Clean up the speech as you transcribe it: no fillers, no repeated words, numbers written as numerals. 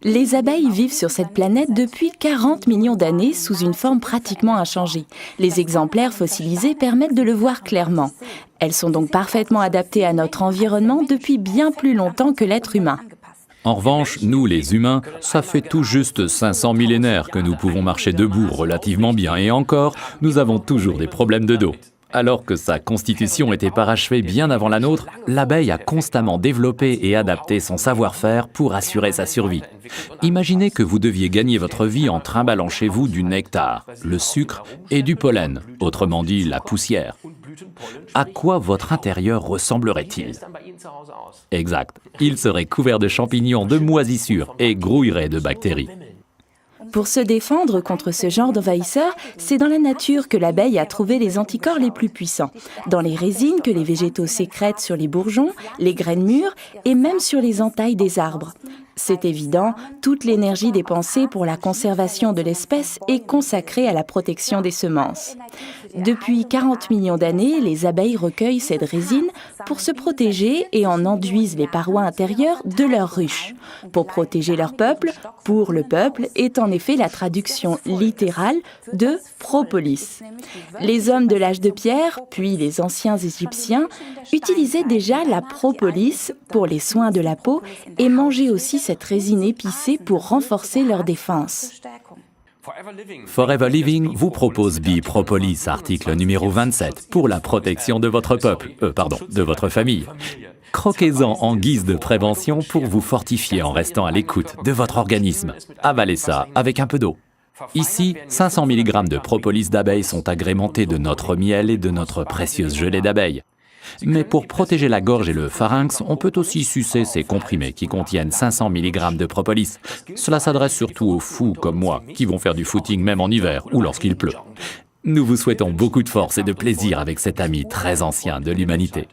Les abeilles vivent sur cette planète depuis 40 millions d'années sous une forme pratiquement inchangée. Les exemplaires fossilisés permettent de le voir clairement. Elles sont donc parfaitement adaptées à notre environnement depuis bien plus longtemps que l'être humain. En revanche, nous les humains, ça fait tout juste 500 millénaires que nous pouvons marcher debout relativement bien et encore, nous avons toujours des problèmes de dos. Alors que sa constitution était parachevée bien avant la nôtre, l'abeille a constamment développé et adapté son savoir-faire pour assurer sa survie. Imaginez que vous deviez gagner votre vie en trimballant chez vous du nectar, le sucre et du pollen, autrement dit la poussière. À quoi votre intérieur ressemblerait-il? Exact, il serait couvert de champignons, de moisissures et grouillerait de bactéries. Pour se défendre contre ce genre d'envahisseurs, c'est dans la nature que l'abeille a trouvé les anticorps les plus puissants, dans les résines que les végétaux sécrètent sur les bourgeons, les graines mûres et même sur les entailles des arbres. C'est évident, toute l'énergie dépensée pour la conservation de l'espèce est consacrée à la protection des semences. Depuis 40 millions d'années, les abeilles recueillent cette résine pour se protéger et en enduisent les parois intérieures de leur ruche. Pour protéger leur peuple, pour le peuple est en effet la traduction littérale de propolis. Les hommes de l'âge de pierre, puis les anciens Égyptiens, utilisaient déjà la propolis pour les soins de la peau et mangeaient aussi cette résine épicée pour renforcer leur défense. Forever Living vous propose Bee Propolis, article numéro 27, pour la protection de votre peuple, de votre famille. Croquez-en en guise de prévention pour vous fortifier en restant à l'écoute de votre organisme. Avalez ça avec un peu d'eau. Ici, 500 mg de propolis d'abeilles sont agrémentés de notre miel et de notre précieuse gelée d'abeilles. Mais pour protéger la gorge et le pharynx, on peut aussi sucer ces comprimés qui contiennent 500 mg de propolis. Cela s'adresse surtout aux fous comme moi, qui vont faire du footing même en hiver ou lorsqu'il pleut. Nous vous souhaitons beaucoup de force et de plaisir avec cet ami très ancien de l'humanité.